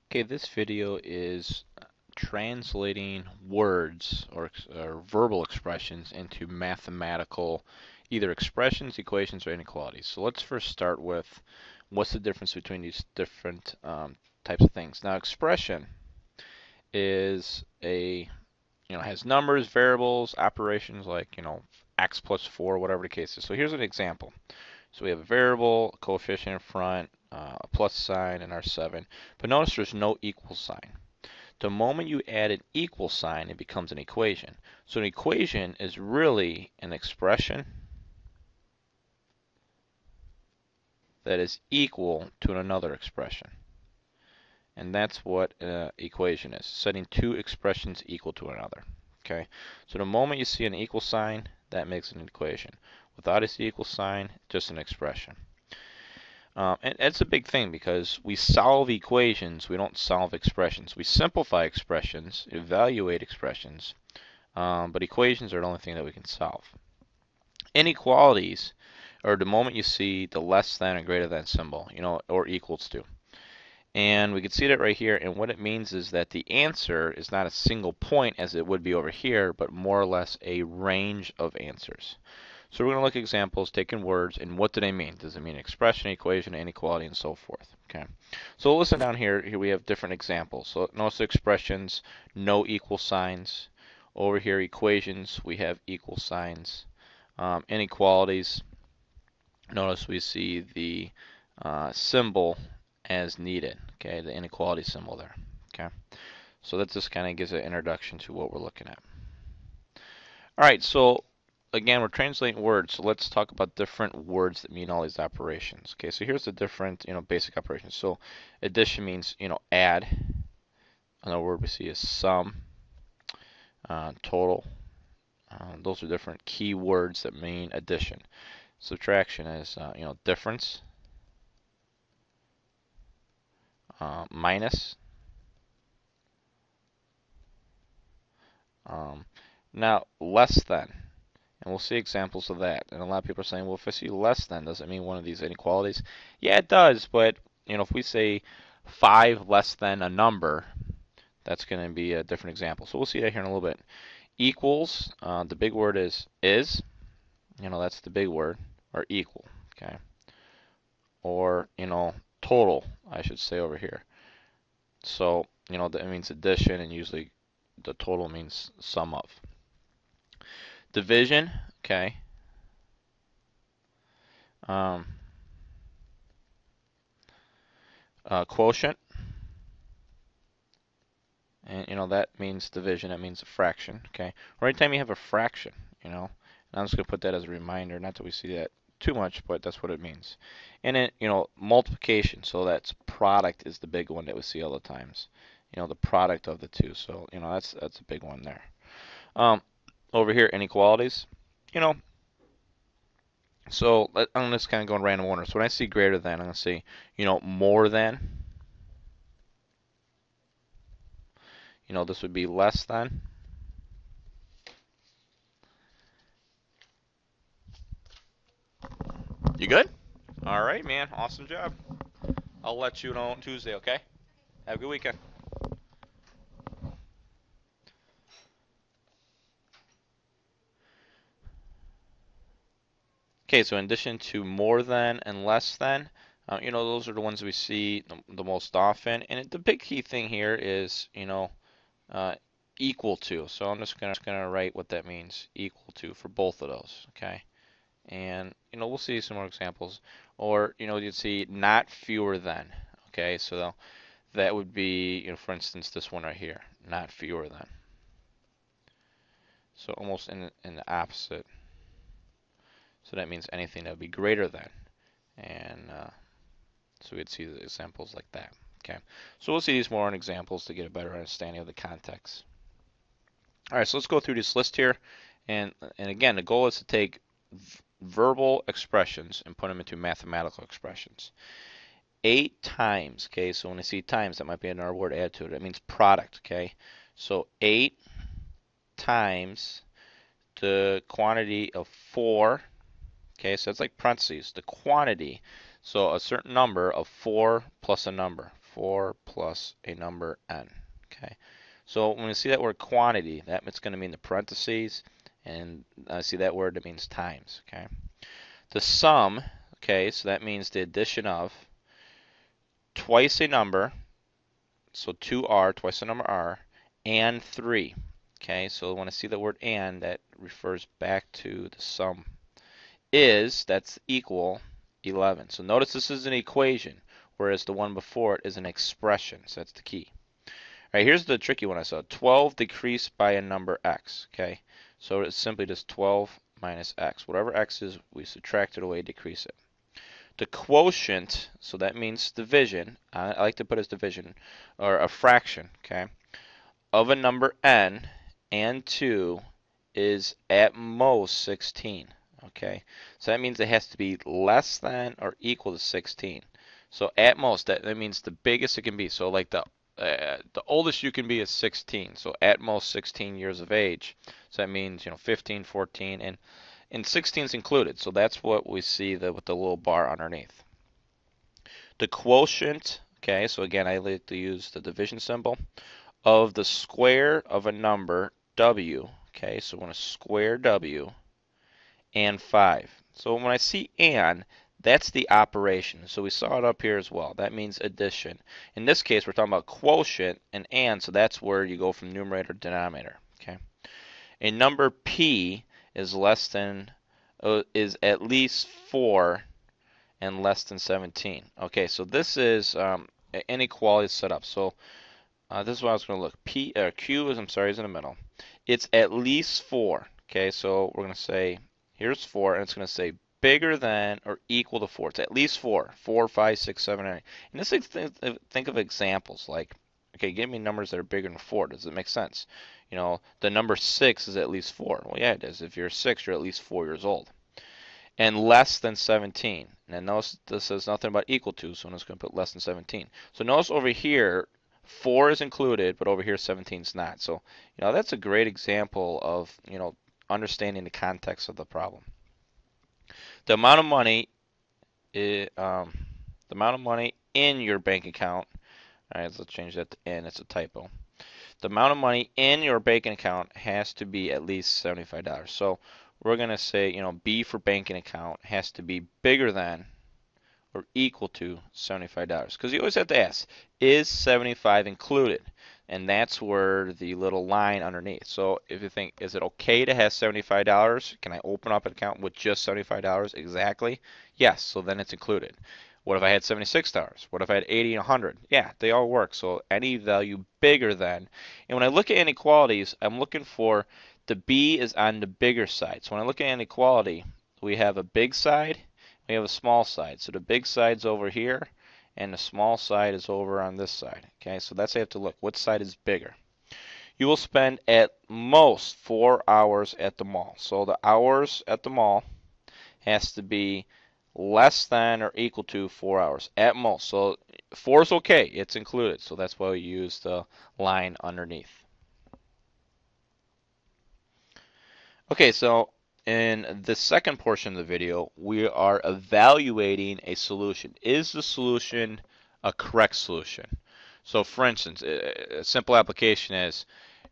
Okay, this video is translating words or verbal expressions into mathematical either expressions, equations, or inequalities. So let's first start with what's the difference between these different types of things. Now, expression is has numbers, variables, operations like, x plus 4, whatever the case is. So here's an example. So we have a variable, a coefficient in front, a plus sign, and our 7. But notice there's no equal sign. The moment you add an equal sign, it becomes an equation. So an equation is really an expression that is equal to another expression. And that's what an equation is, setting two expressions equal to another. Okay, so the moment you see an equal sign, that makes an equation. Without a equal sign, just an expression. And that's a big thing because we solve equations, we don't solve expressions. We simplify expressions, evaluate expressions, but equations are the only thing that we can solve. Inequalities are the moment you see the less than or greater than symbol, or equals to. And we can see that right here, and what it means is that the answer is not a single point as it would be over here, but more or less a range of answers. So we're going to look at examples, taking words, and what do they mean? Does it mean expression, equation, inequality, and so forth? Okay. So listen down here. Here we have different examples. So notice expressions, no equal signs. Over here, equations, we have equal signs. Inequalities, notice we see the symbol as needed. Okay, the inequality symbol there. Okay. So that just kind of gives an introduction to what we're looking at. All right, so again, we're translating words, so let's talk about different words that mean all these operations. Okay, so here's the different, basic operations. So addition means, add. Another word we see is sum, total. Those are different key words that mean addition. Subtraction is, difference, minus. Now, less than. And we'll see examples of that. And a lot of people are saying, well, if I see less than, does it mean one of these inequalities? Yeah, it does. But, if we say 5 less than a number, that's going to be a different example. So we'll see that here in a little bit. Equals, the big word is. That's the big word, or equal. Okay. Or, total, I should say over here. So, that means addition, and usually the total means sum of. Division, okay. Um, Quotient, and that means division. That means a fraction, okay. Or anytime you have a fraction, and I'm just gonna put that as a reminder. Not that we see that too much, but that's what it means. And then, multiplication. So that's product is the big one that we see all the times. The product of the two. So, that's a big one there. Over here, inequalities. You know, so I'm just kind of going random order. So when I see greater than, I'm gonna say, more than. This would be less than. You good? All right, man. Awesome job. I'll let you know on Tuesday, okay? Have a good weekend. Okay, so in addition to more than and less than, those are the ones we see the most often. And the big key thing here is, uh, equal to. So I'm just gonna write what that means, equal to, for both of those, okay? And, we'll see some more examples. Or, you'd see not fewer than, okay? So that would be, for instance, this one right here, not fewer than. So almost in the opposite. So that means anything that would be greater than. And so we'd see the examples like that. Okay. So we'll see these more in examples to get a better understanding of the context. All right, so let's go through this list here. And again, the goal is to take verbal expressions and put them into mathematical expressions. 8 times, okay, so when I see times, that might be another word add to it. That means product, okay? So 8 times the quantity of 4, okay, so it's like parentheses, the quantity. So a certain number of 4 plus a number. 4 plus a number n. Okay, so when we see that word quantity, that's going to mean the parentheses, and I see that word, it means times. Okay, the sum, okay, so that means the addition of twice a number, so 2r, twice the number r, and 3. Okay, so when I see the word and, that refers back to the sum. That's equal 11. So notice this is an equation, whereas the one before it is an expression. So that's the key. All right, here's the tricky one I saw. 12 decreased by a number x. Okay, so it's simply just 12 minus x. Whatever x is, we subtract it away, decrease it. The quotient, so that means division. I like to put as division, or a fraction, okay, of a number n and 2 is at most 16. Okay, so that means it has to be less than or equal to 16. So at most, that means the biggest it can be. So like the oldest you can be is 16. So at most 16 years of age. So that means 15, 14, and 16 is included. So that's what we see with the little bar underneath. The quotient. Okay, so again I like to use the division symbol of the square of a number w. Okay, so we're going to square w and 5. So when I see and, that's the operation. So we saw it up here as well. That means addition. In this case, we're talking about quotient and, so that's where you go from numerator to denominator. Okay. A number p is is at least 4 and less than 17. Okay, so this is inequality set up. So this is what I was going to look. Q is, is in the middle. It's at least 4. Okay, so we're going to say here's 4, and it's going to say bigger than or equal to 4. It's at least 4. 4, 5, 6, 7, 8. And this think of examples like, okay, give me numbers that are bigger than 4. Does it make sense? The number 6 is at least 4. Well, yeah, it is. If you're 6, you're at least 4 years old. And less than 17. And notice this says nothing about equal to, so I'm just going to put less than 17. So notice over here, 4 is included, but over here 17 is not. So, that's a great example of, understanding the context of the problem. The amount of money, in your bank account. All right, let's change that to N. It's a typo. The amount of money in your banking account has to be at least $75. So we're going to say, B for banking account has to be bigger than or equal to $75. Because you always have to ask, is 75 included? And that's where the little line underneath. So if you think, is it okay to have $75? Can I open up an account with just $75? Exactly. Yes, so then it's included. What if I had $76? What if I had 80 and 100? Yeah, they all work. So any value bigger than. And when I look at inequalities, I'm looking for the B is on the bigger side. So when I look at inequality, we have a big side, we have a small side. So the big side's over here, and the small side is over on this side. Okay, so that's how you have to look. What side is bigger? You will spend at most 4 hours at the mall. So the hours at the mall has to be less than or equal to 4 hours at most. So 4 is okay, it's included. So that's why we use the line underneath. Okay, so in the second portion of the video, we are evaluating a solution. Is the solution a correct solution? So for instance, a simple application is,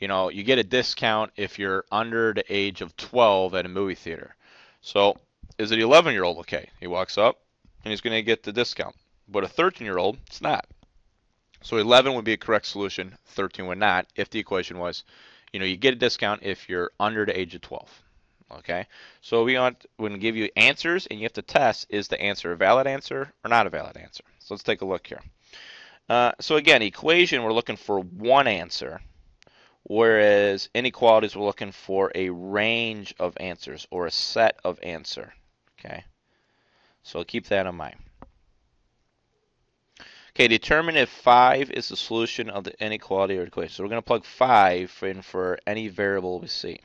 you get a discount if you're under the age of 12 at a movie theater. So is an 11-year-old okay? He walks up and he's going to get the discount. But a 13-year-old, it's not. So 11 would be a correct solution, 13 would not, if the equation was, you get a discount if you're under the age of 12. Okay, so we're going to give you answers, and you have to test, is the answer a valid answer or not a valid answer? So let's take a look here. So again, equation, we're looking for one answer, whereas inequalities, we're looking for a range of answers or a set of answer. Okay, so keep that in mind. Okay, determine if 5 is the solution of the inequality or equation. So we're going to plug 5 in for any variable we see.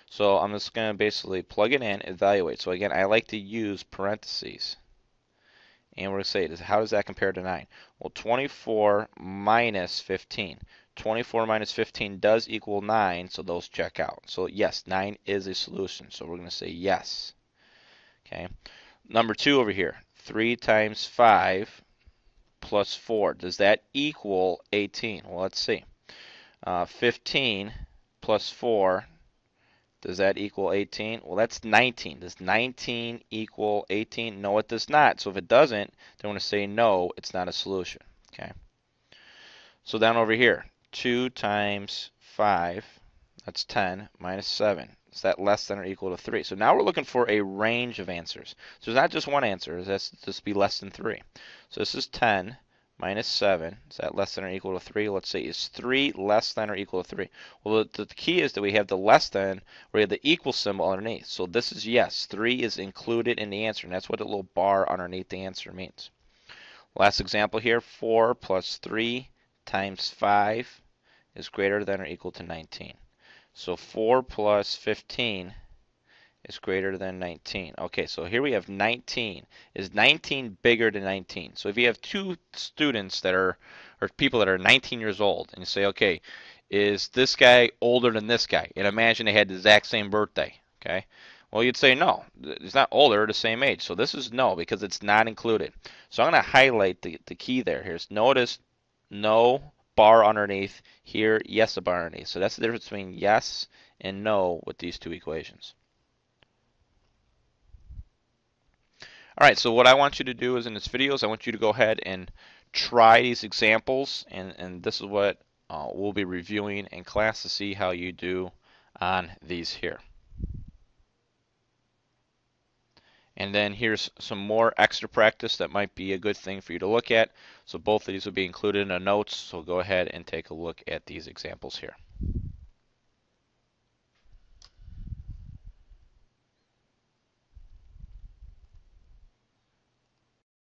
So I'm just going to basically plug it in, evaluate. So again, I like to use parentheses. And we're going to say, how does that compare to 9? Well, 24 minus 15. 24 minus 15 does equal 9, so those check out. So yes, 9 is a solution. So we're going to say yes. Okay. Number 2 over here, 3 times 5 plus 4. Does that equal 18? Well, let's see. 15 plus 4, does that equal 18? Well, that's 19. Does 19 equal 18? No, it does not. So if it doesn't, then I'm going to say no, it's not a solution. Okay. So down over here, 2 times 5, that's 10, minus 7. Is that less than or equal to 3? So now we're looking for a range of answers. So there's not just one answer. It has to just be less than 3. So this is 10 minus 7. Is that less than or equal to 3? Let's say, is 3 less than or equal to 3? Well, the key is that we have the less than, we have the equal symbol underneath. So this is yes. 3 is included in the answer, and that's what the little bar underneath the answer means. Last example here, 4 plus 3 times 5 is greater than or equal to 19. So 4 plus 15 is greater than 19. Okay, so here we have 19. Is 19 bigger than 19? So if you have two students that are, or people that are 19 years old, and you say, okay, is this guy older than this guy? And imagine they had the exact same birthday, okay? Well, you'd say no, it's not older, the same age. So this is no, because it's not included. So I'm going to highlight the key there. Here's notice no bar underneath, here yes a bar underneath. So that's the difference between yes and no with these two equations. All right, so what I want you to do is in this video is I want you to go ahead and try these examples, and this is what we'll be reviewing in class to see how you do on these here. And then here's some more extra practice that might be a good thing for you to look at. So both of these will be included in the notes, so go ahead and take a look at these examples here.